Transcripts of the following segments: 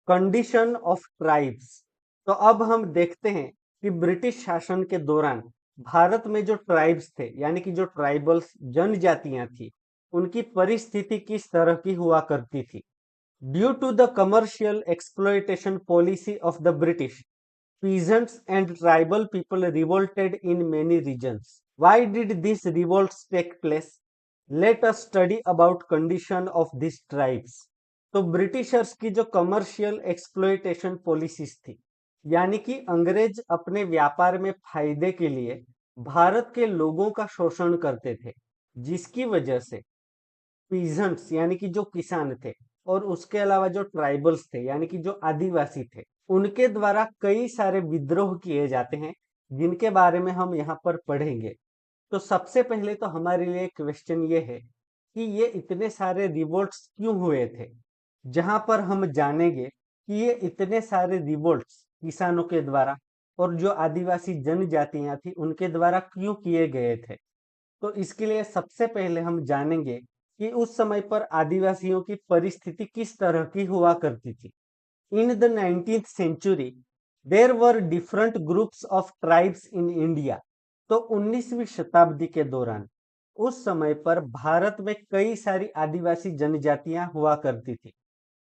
Condition of tribes. तो अब हम देखते हैं कि ब्रिटिश शासन के दौरान भारत में जो ट्राइब्स थे यानी कि जो ट्राइबल्स जनजातियां थी उनकी परिस्थिति किस तरह की हुआ करती थी। Due to the commercial exploitation policy of the British, peasants and tribal people revolted in many regions. Why did these revolts take place? Let us study about condition of these tribes. तो Britishers की जो commercial exploitation policies थी यानी कि अंग्रेज अपने व्यापार में फायदे के लिए भारत के लोगों का शोषण करते थे, जिसकी वजह से पीजेंट्स यानी कि जो किसान थे और उसके अलावा जो ट्राइबल्स थे यानी कि जो आदिवासी थे उनके द्वारा कई सारे विद्रोह किए जाते हैं, जिनके बारे में हम यहाँ पर पढ़ेंगे। तो सबसे पहले तो हमारे लिए क्वेश्चन ये है कि ये इतने सारे रिवोल्ट्स क्यों हुए थे, जहां पर हम जानेंगे कि ये इतने सारे रिवोल्ट्स किसानों के द्वारा और जो आदिवासी जनजातियां थी उनके द्वारा क्यों किए गए थे। तो इसके लिए सबसे पहले हम जानेंगे कि उस समय पर आदिवासियों की परिस्थिति किस तरह की हुआ करती थी। In the 19th century there were different groups of tribes in India. तो 19वीं शताब्दी के दौरान उस समय पर भारत में कई सारी आदिवासी जनजातियां हुआ करती थी।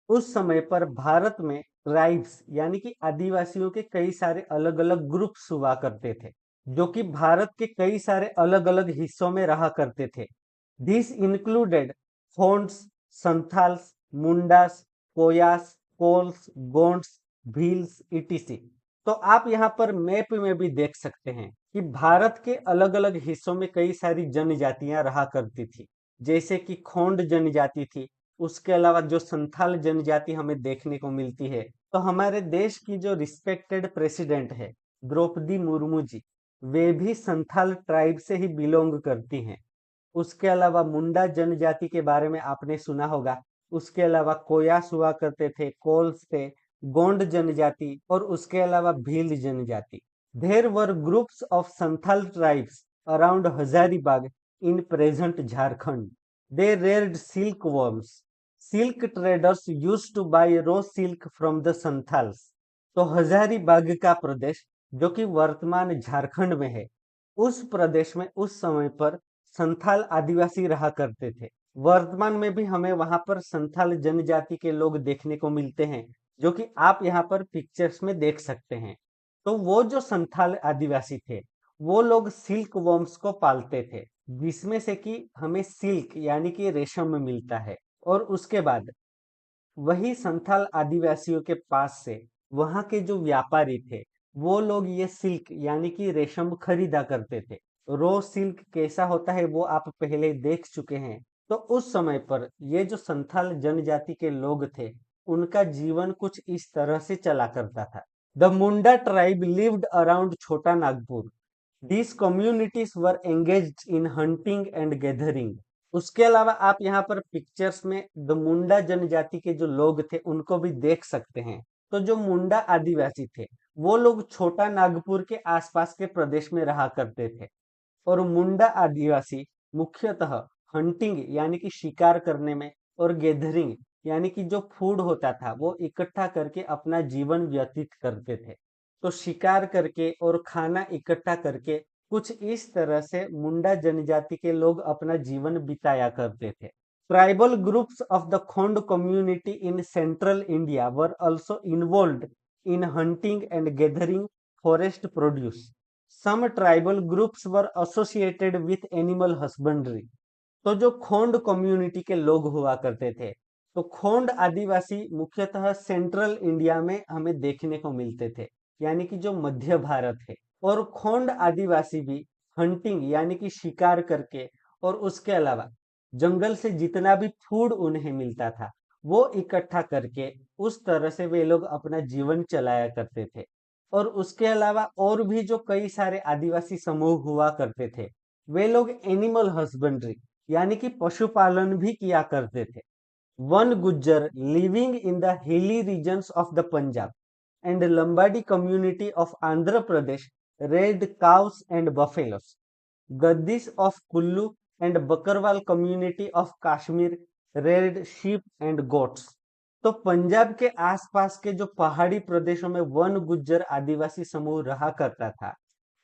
उस समय पर भारत में ट्राइब्स यानी कि आदिवासियों के कई सारे अलग अलग ग्रुप्स हुआ करते थे, जो कि भारत के कई सारे अलग अलग हिस्सों में रहा करते थे। This included Hos, Santhals, Mundas, Koyas, Kols, Gonds, Bhils, etc. तो आप यहाँ पर मैप में भी देख सकते हैं कि भारत के अलग अलग हिस्सों में कई सारी जनजातियां रहा करती थी, जैसे कि खोंड जनजाति थी। उसके अलावा जो संथाल जनजाति हमें देखने को मिलती है। तो हमारे देश की जो रिस्पेक्टेड प्रेसिडेंट है द्रौपदी मुर्मू जी, वे भी संथाल ट्राइब से ही बिलोंग करती हैं। उसके अलावा मुंडा जनजाति के बारे में आपने सुना होगा। उसके अलावा कोयास हुआ करते थे, कोल्स थे, गोंड जनजाति और उसके अलावा भील जनजाति। There were groups of Santhal tribes around Hazaribagh in present Jharkhand. They reared silk worms. Silk traders used to buy raw silk from the Santhals. तो हजारीबाग का प्रदेश जो कि वर्तमान झारखंड में है, उस प्रदेश में उस समय पर संथाल आदिवासी रहा करते थे। वर्तमान में भी हमें वहां पर संथाल जनजाति के लोग देखने को मिलते हैं, जो कि आप यहाँ पर पिक्चर्स में देख सकते हैं। तो वो जो संथाल आदिवासी थे वो लोग सिल्क वर्म्स को पालते थे, जिसमें से कि हमें सिल्क यानी कि रेशम मिलता है। और उसके बाद वही संथाल आदिवासियों के पास से वहां के जो व्यापारी थे वो लोग ये सिल्क यानी कि रेशम खरीदा करते थे। रो सिल्क कैसा होता है वो आप पहले देख चुके हैं। तो उस समय पर ये जो संथाल जनजाति के लोग थे उनका जीवन कुछ इस तरह से चला करता था। The Munda tribe lived around छोटा Nagpur. These communities were engaged in hunting and gathering. उसके अलावा आप यहाँ पर पिक्चर्स में द मुंडा जनजाति के जो लोग थे उनको भी देख सकते हैं। तो जो मुंडा आदिवासी थे वो लोग छोटा नागपुर के आसपास के प्रदेश में रहा करते थे। और मुंडा आदिवासी मुख्यतः हंटिंग यानी कि शिकार करने में और गैदरिंग यानी कि जो फूड होता था वो इकट्ठा करके अपना जीवन व्यतीत करते थे। तो शिकार करके और खाना इकट्ठा करके कुछ इस तरह से मुंडा जनजाति के लोग अपना जीवन बिताया करते थे। Tribal groups of the Khond community in central India were also involved in hunting and gathering forest produce. Some tribal groups were associated with animal husbandry. तो जो खोंड कम्युनिटी के लोग हुआ करते थे, तो खोंड आदिवासी मुख्यतः सेंट्रल इंडिया में हमें देखने को मिलते थे, यानी कि जो मध्य भारत है। और खोंड आदिवासी भी हंटिंग यानी कि शिकार करके और उसके अलावा जंगल से जितना भी फूड उन्हें मिलता था वो इकट्ठा करके उस तरह से वे लोग अपना जीवन चलाया करते थे। और उसके अलावा और भी जो कई सारे आदिवासी समूह हुआ करते थे वे लोग एनिमल हस्बेंड्री यानी कि पशुपालन भी किया करते थे। One Gujjar living in the hilly regions of the Punjab and Lambadi community of Andhra Pradesh reared cows and buffaloes. Gaddis of Kullu and Bakarwal community of Kashmir reared sheep and goats. तो पंजाब के आसपास के जो पहाड़ी प्रदेशों में वन गुज्जर आदिवासी समूह रहा करता था,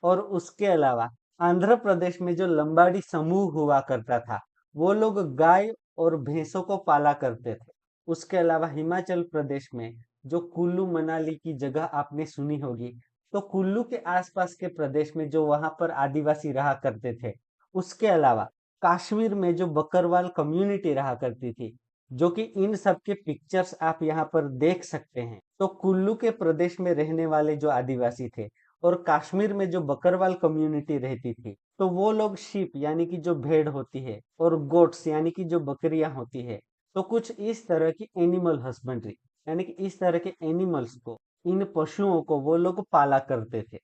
और उसके अलावा आंध्र प्रदेश में जो लंबाड़ी समूह हुआ करता था, वो लोग गाय और भैंसों को पाला करते थे। उसके अलावा हिमाचल प्रदेश में जो कुल्लू मनाली की जगह आपने सुनी होगी, तो कुल्लू के आसपास के प्रदेश में जो वहां पर आदिवासी रहा करते थे। उसके अलावा कश्मीर में जो बकरवाल कम्युनिटी रहा करती थी, जो कि इन सब के पिक्चर्स आप यहाँ पर देख सकते हैं। तो कुल्लू के प्रदेश में रहने वाले जो आदिवासी थे और कश्मीर में जो बकरवाल कम्युनिटी रहती थी, तो वो लोग शीप यानी कि जो भेड़ होती है और गोट्स यानी कि जो बकरियां होती है, तो कुछ इस तरह की एनिमल हस्बेंड्री यानी कि इस तरह के एनिमल्स को, इन पशुओं को वो लोग पाला करते थे।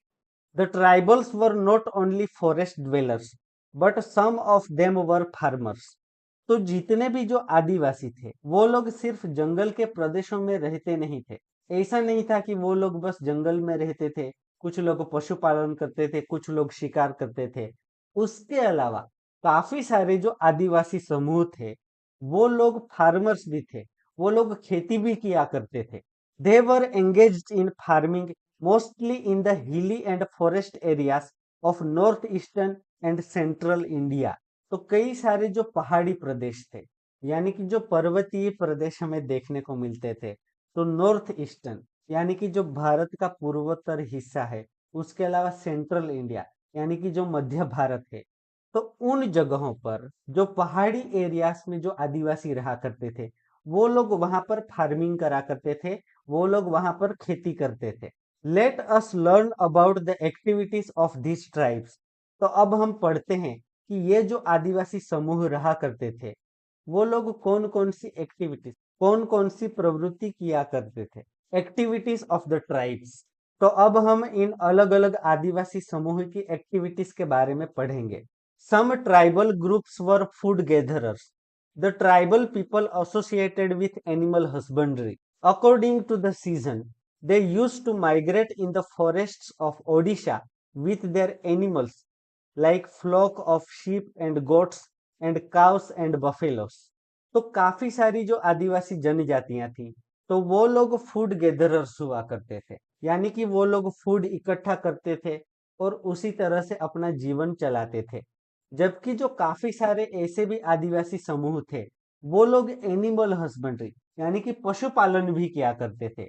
The tribals were not only forest dwellers, but some of them were farmers. तो जितने भी जो आदिवासी थे, वो लोग सिर्फ जंगल के प्रदेशों में रहते नहीं थे। ऐसा नहीं था कि वो लोग बस जंगल में रहते थे, कुछ लोग पशुपालन करते थे, कुछ लोग शिकार करते थे। उसके अलावा काफी सारे जो आदिवासी समूह थे, वो लोग फार्मर्स भी थे, वो लोग खेती भी किया करते थे। They were engaged in farming mostly in the hilly and forest areas of northeastern and central India. तो कई सारे जो पहाड़ी प्रदेश थे, यानी कि जो पर्वतीय प्रदेश हमें देखने को मिलते थे, तो नॉर्थ ईस्टर्न यानी कि जो भारत का पूर्वोत्तर हिस्सा है, उसके अलावा सेंट्रल इंडिया यानी कि जो मध्य भारत है, तो उन जगहों पर जो पहाड़ी एरियाज में जो आदिवासी रहा करते थे, वो लोग वहां पर फार्मिंग करा करते थे, वो लोग वहां पर खेती करते थे। Let us learn about the activities of this tribes. तो अब हम पढ़ते हैं कि ये जो आदिवासी समूह रहा करते थे, वो लोग कौन कौन सी एक्टिविटीज, कौन कौन सी प्रवृत्ति किया करते थे। Activities of the tribes. तो अब हम इन अलग अलग आदिवासी समूह की एक्टिविटीज के बारे में पढ़ेंगे। Some tribal groups were food gatherers. The tribal people associated with animal husbandry. According to the season, they used to migrate in the forests of Odisha with their animals like flock of sheep and goats and cows and buffaloes. तो काफी सारी जो आदिवासी जनजातियां थी, तो वो लोग food गेदरर्स हुआ करते थे, यानी कि वो लोग फूड इकट्ठा करते थे और उसी तरह से अपना जीवन चलाते थे। जबकि जो काफी सारे ऐसे भी आदिवासी समूह थे, वो लोग एनिमल हस्बेंड्री यानी कि पशुपालन भी किया करते थे,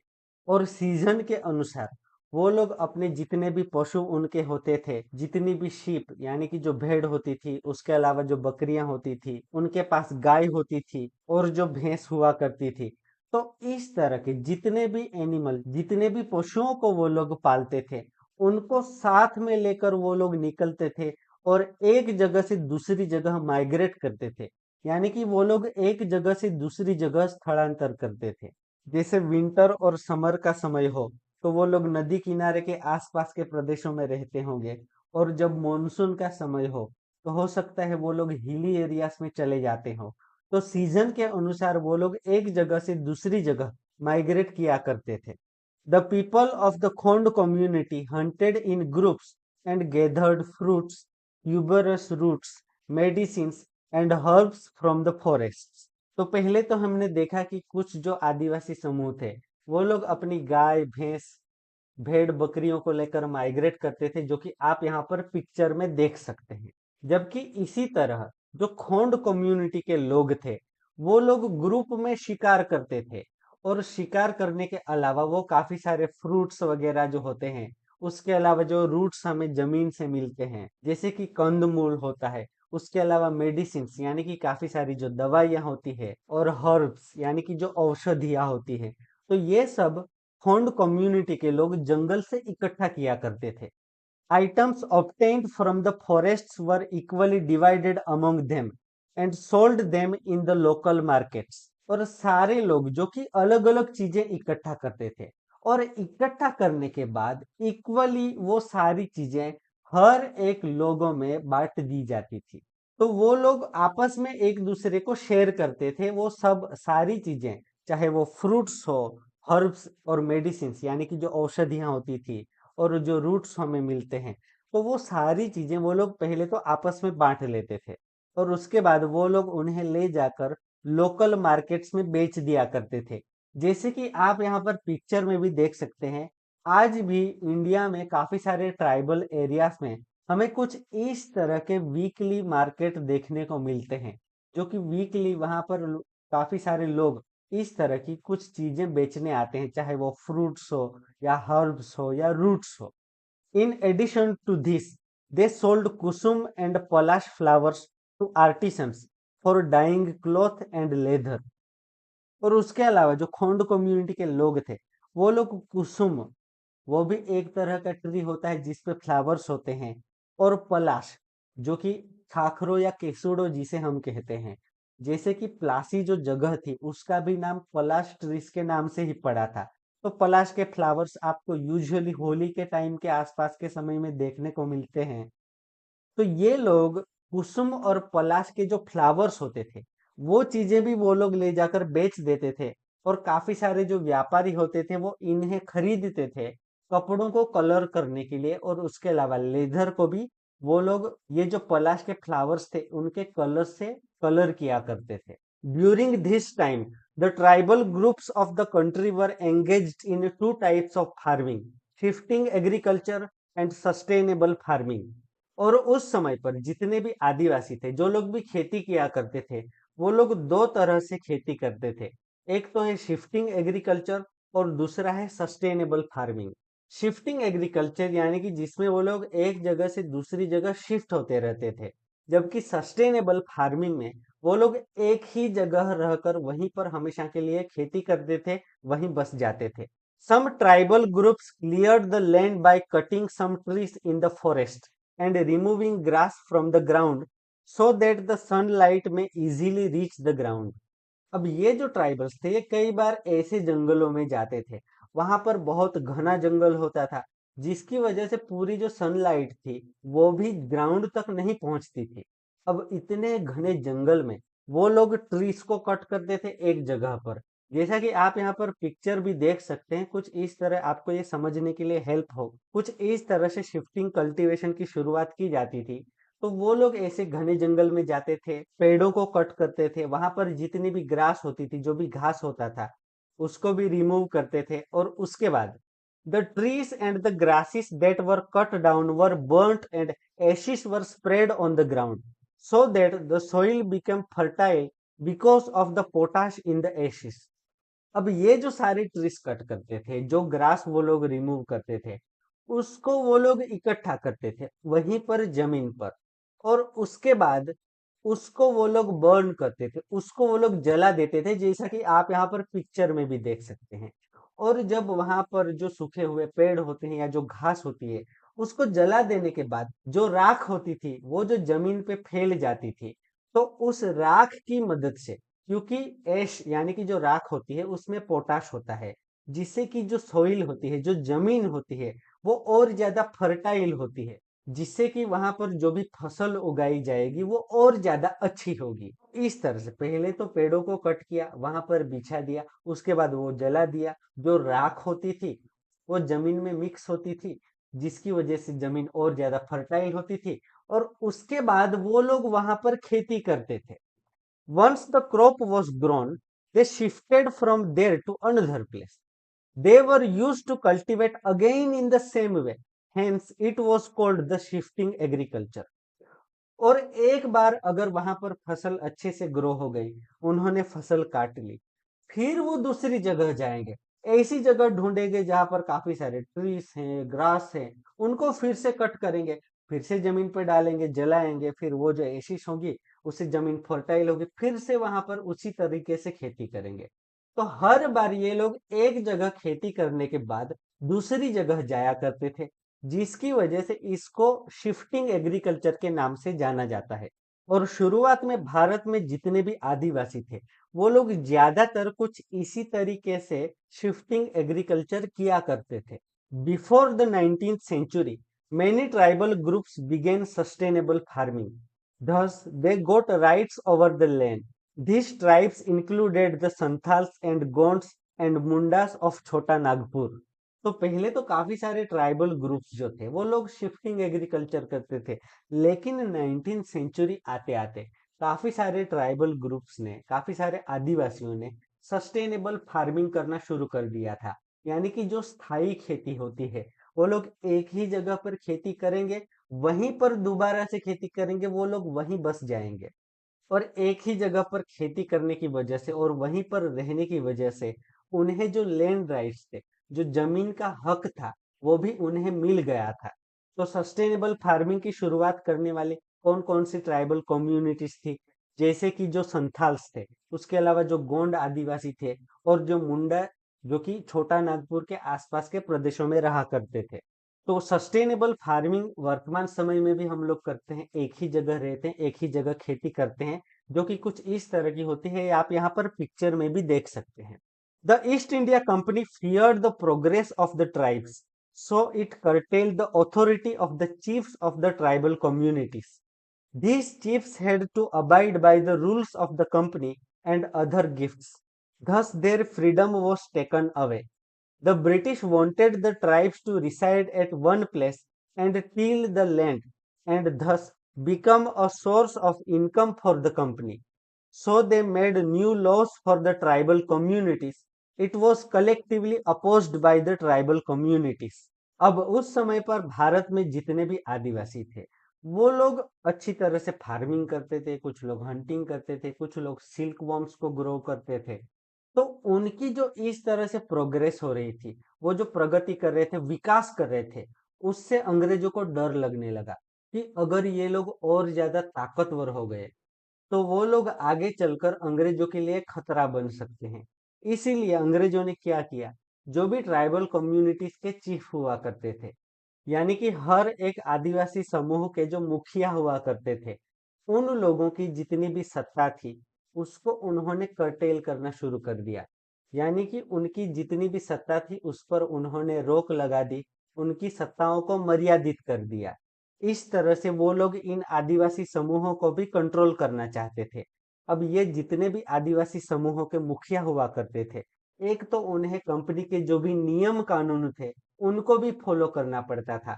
और सीजन के अनुसार वो लोग अपने जितने भी पशु उनके होते थे, जितनी भी शीप यानी कि जो भेड़ होती थी, उसके अलावा जो बकरियां होती थी, उनके पास गाय होती थी और जो भैंस हुआ करती थी, तो इस तरह के जितने भी एनिमल, जितने भी पशुओं को वो लोग पालते थे, उनको साथ में लेकर वो लोग निकलते थे और एक जगह से दूसरी जगह माइग्रेट करते थे, यानी कि वो लोग एक जगह से दूसरी जगह स्थलांतर करते थे। जैसे विंटर और समर का समय हो, तो वो लोग नदी किनारे के आसपास के प्रदेशों में रहते होंगे, और जब मॉनसून का समय हो, तो हो सकता है वो लोग हिली एरियाज में चले जाते हो। तो सीजन के अनुसार वो लोग एक जगह से दूसरी जगह माइग्रेट किया करते थे। The people of the Khond community hunted in groups and gathered fruits, tuberous roots, medicines and herbs from the forests. तो पहले तो हमने देखा कि कुछ जो आदिवासी समूह थे, वो लोग अपनी गाय, भैंस, भेड़, बकरियों को लेकर माइग्रेट करते थे, जो कि आप यहाँ पर पिक्चर में देख सकते हैं। जबकि इसी तरह जो खोंड कम्युनिटी के लोग थे, वो लोग ग्रुप में शिकार करते थे, और शिकार करने के अलावा वो काफी सारे फ्रूट्स वगैरह जो होते हैं, उसके अलावा जो रूट्स हमें जमीन से मिलते हैं, जैसे कि कंदमूल होता है, उसके अलावा मेडिसिन यानी कि काफी सारी जो दवाइयां होती है, और हर्ब्स यानी कि जो औषधियां होती है, तो ये सब खोंड कम्युनिटी के लोग जंगल से इकट्ठा किया करते थे। Items obtained from the forests were equally divided among them and sold them in the local markets. और सारे लोग जो कि अलग अलग चीजें इकट्ठा करते थे, और इकट्ठा करने के बाद इक्वली वो सारी चीजें हर एक लोगों में बांट दी जाती थी। तो वो लोग आपस में एक दूसरे को शेयर करते थे वो सब सारी चीजें, चाहे वो फ्रूट्स हो, हर्ब्स और मेडिसिन यानी कि जो औषधियां होती थी, और जो रूट्स हमें मिलते हैं, तो वो सारी चीजें वो लोग पहले तो आपस में बांट लेते थे, और उसके बाद वो लोग उन्हें ले जाकर लोकल मार्केट्स में बेच दिया करते थे, जैसे कि आप यहाँ पर पिक्चर में भी देख सकते हैं, आज भी इंडिया में काफी सारे ट्राइबल एरियाज में हमें कुछ इस तरह के वीकली मार्केट देखने को मिलते हैं, जो कि वीकली वहां पर काफी सारे लोग इस तरह की कुछ चीजें बेचने आते हैं, चाहे वो फ्रूट्स हो या हर्ब्स हो या रूट्स हो। In addition to this, they sold kusum and palash flowers to artisans for dyeing cloth and leather. और उसके अलावा जो खोंड कम्युनिटी के लोग थे, वो लोग कुसुम, वो भी एक तरह का ट्री होता है जिसपे फ्लावर्स होते हैं, और पलाश, जो कि खाखरो या केसुडो जिसे हम कहते हैं। जैसे कि प्लासी जो जगह थी उसका भी नाम पलाश ट्रीज के नाम से ही पड़ा था। तो पलाश के फ्लावर्स आपको यूजुअली होली के टाइम के आसपास के समय में देखने को मिलते हैं। तो ये लोग कुसुम और पलाश के जो फ्लावर्स होते थे, वो चीजें भी वो लोग ले जाकर बेच देते थे। और काफी सारे जो व्यापारी होते थे वो इन्हें खरीदते थे कपड़ों को कलर करने के लिए, और उसके अलावा लेदर को भी वो लोग ये जो पलाश के फ्लावर्स थे उनके कलर से कलर किया करते थे। During this time the tribal groups of the country were engaged in two types of farming, shifting agriculture and sustainable farming. और उस समय पर जितने भी आदिवासी थे, जो लोग भी खेती किया करते थे, वो लोग दो तरह से खेती करते थे। एक तो है शिफ्टिंग एग्रीकल्चर और दूसरा है सस्टेनेबल फार्मिंग। शिफ्टिंग एग्रीकल्चर यानी कि जिसमें वो लोग एक जगह से दूसरी जगह शिफ्ट होते रहते थे, जबकि सस्टेनेबल फार्मिंग में वो लोग एक ही जगह रहकर वहीं पर हमेशा के लिए खेती करते थे, वहीं बस जाते थे। Some tribal groups cleared the land by cutting some trees in the forest and removing grass from the ground so that the sunlight may easily reach the ground. अब ये जो ट्राइबल्स थे ये कई बार ऐसे जंगलों में जाते थे, वहां पर बहुत घना जंगल होता था, जिसकी वजह से पूरी जो सनलाइट थी वो भी ग्राउंड तक नहीं पहुंचती थी। अब इतने घने जंगल में वो लोग ट्रीज को कट करते थे एक जगह पर। जैसा कि आप यहाँ पर पिक्चर भी देख सकते हैं, कुछ इस तरह आपको ये समझने के लिए हेल्प हो, कुछ इस तरह से शिफ्टिंग कल्टीवेशन की शुरुआत की जाती थी। तो वो लोग ऐसे घने जंगल में जाते थे, पेड़ों को कट करते थे, वहां पर जितनी भी ग्रास होती थी, जो भी घास होता था, उसको भी रिमूव करते थे। और उसके बाद the trees and the grasses that were cut down were बर्nt and ashes were spread on the ground so that the soil became fertile because of the potash in the ashes. अब ये जो सारे trees cut करते थे, जो grass वो लोग remove करते थे, उसको वो लोग इकट्ठा करते थे वहीं पर जमीन पर, और उसके बाद उसको वो लोग बर्न करते थे, उसको वो लोग जला देते थे, जैसा कि आप यहाँ पर पिक्चर में भी देख सकते हैं। और जब वहां पर जो सूखे हुए पेड़ होते हैं या जो घास होती है, उसको जला देने के बाद जो राख होती थी वो जो जमीन पे फैल जाती थी। तो उस राख की मदद से, क्योंकि ऐश यानी कि जो राख होती है उसमें पोटाश होता है, जिससे कि जो सोइल होती है, जो जमीन होती है, वो और ज्यादा फर्टाइल होती है, जिससे कि वहां पर जो भी फसल उगाई जाएगी वो और ज्यादा अच्छी होगी। इस तरह से पहले तो पेड़ों को कट किया, वहां पर बिछा दिया, उसके बाद वो जला दिया। जो राख होती थी वो जमीन में मिक्स होती थी, जिसकी वजह से जमीन और ज्यादा फर्टाइल होती थी, और उसके बाद वो लोग वहां पर खेती करते थे। Once the crop was grown, they shifted from there to another place. They were used to cultivate again in the same way. Hence, it was called the shifting agriculture. और एक बार अगर वहां पर फसल अच्छे से ग्रो हो गई, उन्होंने फसल काट ली, फिर वो दूसरी जगह जाएंगे, ऐसी जगह ढूंढेंगे जहां पर काफी सारे ट्रीज हैं, ग्रास हैं, उनको फिर से कट करेंगे, फिर से जमीन पर डालेंगे, जलाएंगे, फिर वो जो एशिश होगी उससे जमीन फर्टाइल होगी, फिर से वहां पर उसी तरीके से खेती करेंगे। तो हर बार ये लोग एक जगह खेती करने के बाद दूसरी जगह जाया करते थे, जिसकी वजह से इसको शिफ्टिंग एग्रीकल्चर के नाम से जाना जाता है। और शुरुआत में भारत में जितने भी आदिवासी थे, वो लोग ज्यादातर कुछ इसी तरीके से शिफ्टिंग एग्रीकल्चर किया करते थे। बिफोर द 19th सेंचुरी many tribal groups began sustainable farming. Thus, they got rights over the land. These tribes included the Santhals and Gonds and Mundas of Chota Nagpur. तो पहले तो काफी सारे ट्राइबल ग्रुप्स जो थे वो लोग शिफ्टिंग एग्रीकल्चर करते थे, लेकिन 19th सेंचुरी आते आते काफी सारे ट्राइबल ग्रुप्स ने, काफी सारे आदिवासियों ने सस्टेनेबल फार्मिंग करना शुरू कर दिया था। यानी कि जो स्थायी खेती होती है, वो लोग एक ही जगह पर खेती करेंगे, वहीं पर दोबारा से खेती करेंगे, वो लोग वहीं बस जाएंगे। और एक ही जगह पर खेती करने की वजह से और वहीं पर रहने की वजह से उन्हें जो लैंड राइट्स थे, जो जमीन का हक था, वो भी उन्हें मिल गया था। तो सस्टेनेबल फार्मिंग की शुरुआत करने वाले कौन कौन सी ट्राइबल कम्युनिटीज थी, जैसे कि जो संथाल्स थे, उसके अलावा जो गोंड आदिवासी थे, और जो मुंडा, जो कि छोटा नागपुर के आसपास के प्रदेशों में रहा करते थे। तो सस्टेनेबल फार्मिंग वर्तमान समय में भी हम लोग करते हैं, एक ही जगह रहते हैं, एक ही जगह खेती करते हैं, जो कि कुछ इस तरह की होती है, आप यहाँ पर पिक्चर में भी देख सकते हैं। The east India company feared the progress of the tribes, so it curtailed the authority of the chiefs of the tribal communities. These chiefs had to abide by the rules of the company and other gifts. Thus their freedom was taken away. The British wanted the tribes to reside at one place and till the land, and thus become a source of income for the company. So they made new laws for the tribal communities. It was collectively opposed by the tribal communities. अब उस समय पर भारत में जितने भी आदिवासी थे, वो लोग अच्छी तरह से फार्मिंग करते थे, कुछ लोग हंटिंग करते थे, कुछ लोग सिल्क वॉर्म्स को ग्रो करते थे। तो उनकी जो इस तरह से प्रोग्रेस हो रही थी, वो जो प्रगति कर रहे थे, विकास कर रहे थे, उससे अंग्रेजों को डर लगने लगा कि अगर ये लोग और ज्यादा ताकतवर हो गए, तो वो लोग आगे चलकर अंग्रेजों के लिए खतरा बन सकते हैं। इसीलिए अंग्रेजों ने क्या किया, जो भी ट्राइबल कम्युनिटीज के चीफ हुआ करते थे, यानी कि हर एक आदिवासी समूह के जो मुखिया हुआ करते थे, उन लोगों की जितनी भी सत्ता थी, उसको उन्होंने कर्टेल करना शुरू कर दिया। यानी कि उनकी जितनी भी सत्ता थी, उस पर उन्होंने रोक लगा दी, उनकी सत्ताओं को मर्यादित कर दिया। इस तरह से वो लोग इन आदिवासी समूहों को भी कंट्रोल करना चाहते थे। अब ये जितने भी आदिवासी समूहों के मुखिया हुआ करते थे, एक तो उन्हें कंपनी के जो भी नियम कानून थे, उनको भी फॉलो करना पड़ता था,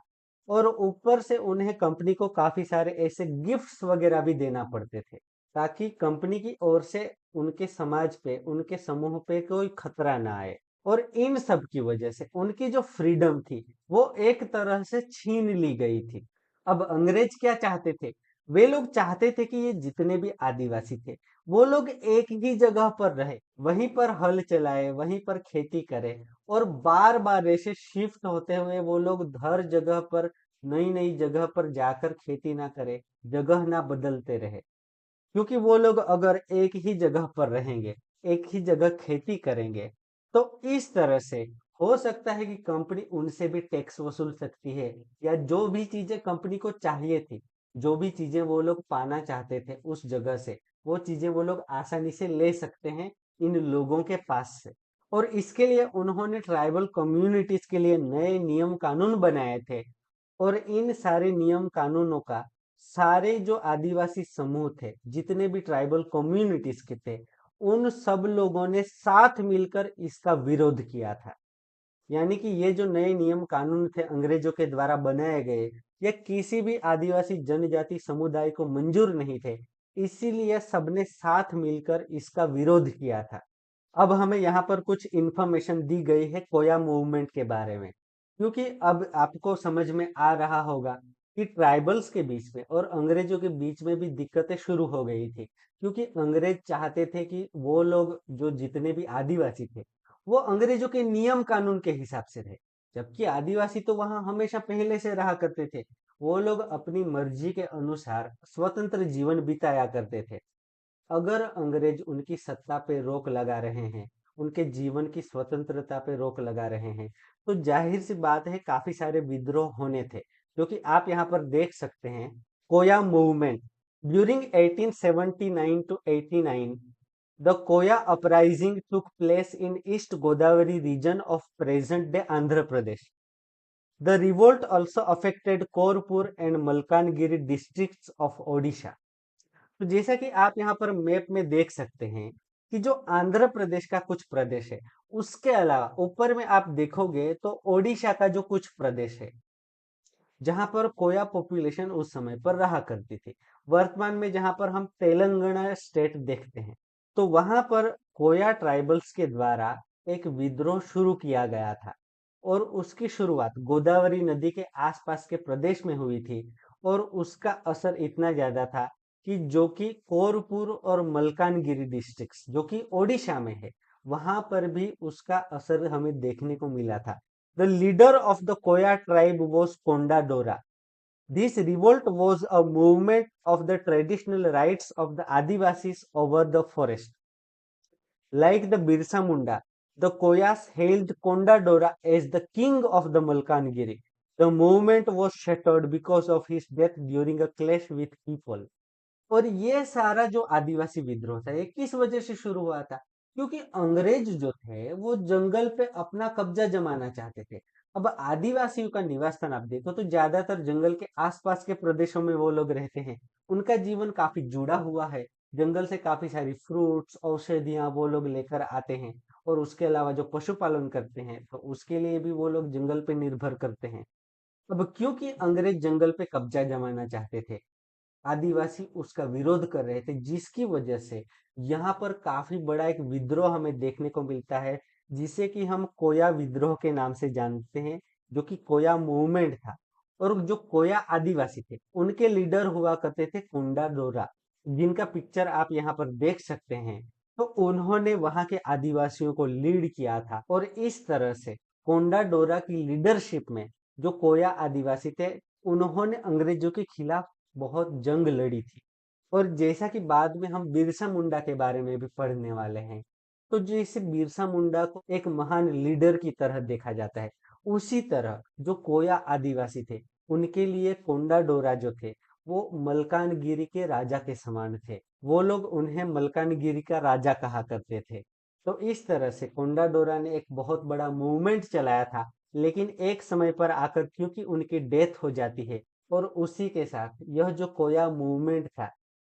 और ऊपर से उन्हें कंपनी को काफी सारे ऐसे गिफ्ट्स वगैरह भी देना पड़ते थे, ताकि कंपनी की ओर से उनके समाज पे, उनके समूह पे कोई खतरा ना आए। और इन सब की वजह से उनकी जो फ्रीडम थी, वो एक तरह से छीन ली गई थी। अब अंग्रेज क्या चाहते थे, वे लोग चाहते थे कि ये जितने भी आदिवासी थे, वो लोग एक ही जगह पर रहे, वहीं पर हल चलाए, वहीं पर खेती करे, और बार बार ऐसे शिफ्ट होते हुए वो लोग हर जगह पर, नई नई जगह पर जाकर खेती ना करे, जगह ना बदलते रहे। क्योंकि वो लोग अगर एक ही जगह पर रहेंगे, एक ही जगह खेती करेंगे, तो इस तरह से हो सकता है कि कंपनी उनसे भी टैक्स वसूल सकती है, या जो भी चीजें कंपनी को चाहिए थी, जो भी चीजें वो लोग पाना चाहते थे उस जगह से, वो चीजें वो लोग आसानी से ले सकते हैं इन लोगों के पास से। और इसके लिए उन्होंने ट्राइबल कम्युनिटीज के लिए नए नियम कानून बनाए थे, और इन सारे नियम कानूनों का सारे जो आदिवासी समूह थे, जितने भी ट्राइबल कम्युनिटीज के थे, उन सब लोगों ने साथ मिलकर इसका विरोध किया था। यानी कि ये जो नए नियम कानून थे अंग्रेजों के द्वारा बनाए गए, ये किसी भी आदिवासी जनजाति समुदाय को मंजूर नहीं थे, इसीलिए सबने साथ मिलकर इसका विरोध किया था। अब हमें यहाँ पर कुछ इंफॉर्मेशन दी गई है कोया मूवमेंट के बारे में, क्योंकि अब आपको समझ में आ रहा होगा कि ट्राइबल्स के बीच में और अंग्रेजों के बीच में भी दिक्कतें शुरू हो गई थी, क्योंकि अंग्रेज चाहते थे कि वो लोग जो जितने भी आदिवासी थे, वो अंग्रेजों के नियम कानून के हिसाब से रहे, जबकि आदिवासी तो वहां हमेशा पहले से रहा करते थे। वो लोग अपनी मर्जी के अनुसार स्वतंत्र जीवन बिताया करते थे। अगर अंग्रेज उनकी सत्ता पे रोक लगा रहे हैं, उनके जीवन की स्वतंत्रता पे रोक लगा रहे हैं, तो जाहिर सी बात है काफी सारे विद्रोह होने थे, जो कि आप यहाँ पर देख सकते हैं। कोया movement during 1879 to 89, the Koya uprising took place in East Godavari region of present-day Andhra Pradesh. The revolt also affected Korpur and Malkangiri districts of Odisha. तो जैसा कि आप यहाँ पर मैप में देख सकते हैं कि जो आंध्र प्रदेश का कुछ प्रदेश है, उसके अलावा ऊपर में आप देखोगे तो ओडिशा का जो कुछ प्रदेश है, जहां पर कोया पॉपुलेशन उस समय पर रहा करती थी। वर्तमान में जहां पर हम तेलंगाना स्टेट देखते हैं, तो वहां पर कोया ट्राइबल्स के द्वारा एक विद्रोह शुरू किया गया था और उसकी शुरुआत गोदावरी नदी के आसपास के प्रदेश में हुई थी और उसका असर इतना ज्यादा था कि जो कि कोरपुर और मलकानगिरी डिस्ट्रिक्ट्स जो कि ओडिशा में है, वहां पर भी उसका असर हमें देखने को मिला था। The leader of the Koya tribe was Kondadora. This revolt was a movement of the traditional rights of the Adivasis over the forest. Like the Birsa Munda, the Koyas hailed Kondadora as the king of the Malkangiri. The movement was shattered because of his death during a clash with people. और ये सारा जो आदिवासी विद्रोह था ये किस वजह से शुरू हुआ था? क्योंकि अंग्रेज जो थे वो जंगल पे अपना कब्जा जमाना चाहते थे। अब आदिवासियों का निवास स्थान आप देखो तो ज्यादातर जंगल के आसपास के प्रदेशों में वो लोग रहते हैं। उनका जीवन काफी जुड़ा हुआ है। जंगल से काफी सारी फ्रूट्स औषधियां वो लोग लेकर आते हैं और उसके अलावा जो पशुपालन करते हैं तो उसके लिए भी वो लोग जंगल पे निर्भर करते हैं। अब क्योंकि अंग्रेज जंगल पे कब्जा जमाना चाहते थे, आदिवासी उसका विरोध कर रहे थे, जिसकी वजह से यहाँ पर काफी बड़ा एक विद्रोह हमें देखने को मिलता है, जिसे कि हम कोया विद्रोह के नाम से जानते हैं, जो कि कोया मूवमेंट था। और जो कोया आदिवासी थे उनके लीडर हुआ करते थे कुंडा डोरा, जिनका पिक्चर आप यहाँ पर देख सकते हैं। तो उन्होंने वहां के आदिवासियों को लीड किया था और इस तरह से कोंडा डोरा की लीडरशिप में जो कोया आदिवासी थे उन्होंने अंग्रेजों के खिलाफ बहुत जंग लड़ी थी। और जैसा कि बाद में हम बिरसा मुंडा के बारे में भी पढ़ने वाले हैं, तो जैसे बिरसा मुंडा को एक महान लीडर की तरह देखा जाता है, उसी तरह जो कोया आदिवासी थे उनके लिए कोंडा डोरा जो थे वो मलकानगिरी के राजा के समान थे। वो लोग उन्हें मलकानगिरी का राजा कहा करते थे। तो इस तरह से कोंडा डोरा ने एक बहुत बड़ा मूवमेंट चलाया था, लेकिन एक समय पर आकर क्योंकि उनकी डेथ हो जाती है और उसी के साथ यह जो कोया मूवमेंट था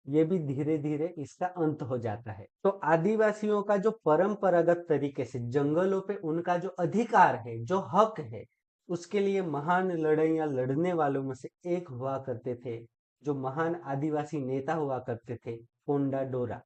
ये भी धीरे धीरे इसका अंत हो जाता है। तो आदिवासियों का जो परंपरागत तरीके से जंगलों पे उनका जो अधिकार है, जो हक है, उसके लिए महान लड़ाइयां लड़ने वालों में से एक हुआ करते थे, जो महान आदिवासी नेता हुआ करते थे, कोंडा डोरा।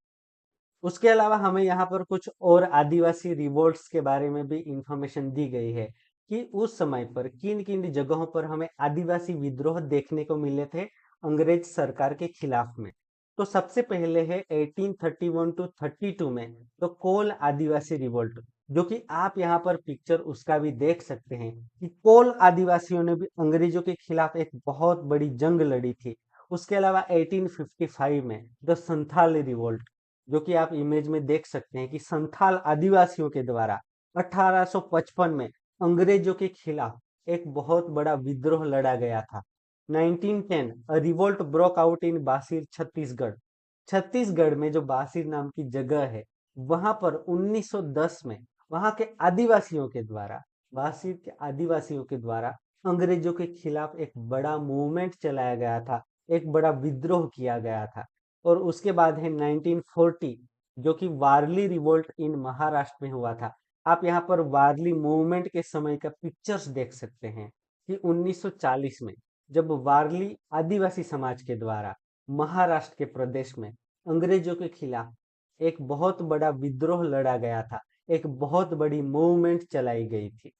उसके अलावा हमें यहाँ पर कुछ और आदिवासी रिवोल्ट्स के बारे में भी इंफॉर्मेशन दी गई है कि उस समय पर किन किन जगहों पर हमें आदिवासी विद्रोह देखने को मिले थे अंग्रेज सरकार के खिलाफ में। तो सबसे पहले है 1831 टू 32 में तो कोल आदिवासी रिवोल्ट, जो कि आप यहाँ पर पिक्चर उसका भी देख सकते हैं कि कोल आदिवासियों ने भी अंग्रेजों के खिलाफ एक बहुत बड़ी जंग लड़ी थी। उसके अलावा 1855 में द संथाल रिवोल्ट, जो कि आप इमेज में देख सकते हैं कि संथाल आदिवासियों के द्वारा 1855 में अंग्रेजों के खिलाफ एक बहुत बड़ा विद्रोह लड़ा गया था। 1910 a revolt broke out in बासिर Chhattisgarh. Chhattisgarh में जो बासिर नाम की जगह है वहां पर 1910 में वहां के आदिवासियों के द्वारा, बासिर के आदिवासियों के द्वारा अंग्रेजों के खिलाफ एक बड़ा मूवमेंट चलाया गया था, एक बड़ा विद्रोह किया गया था। और उसके बाद है 1940 जो कि वारली रिवोल्ट इन महाराष्ट्र में हुआ था। आप यहाँ पर वारली मूवमेंट के समय का पिक्चर्स देख सकते हैं कि 1940 में जब वारली आदिवासी समाज के द्वारा महाराष्ट्र के प्रदेश में अंग्रेजों के खिलाफ एक बहुत बड़ा विद्रोह लड़ा गया था, एक बहुत बड़ी मूवमेंट चलाई गई थी।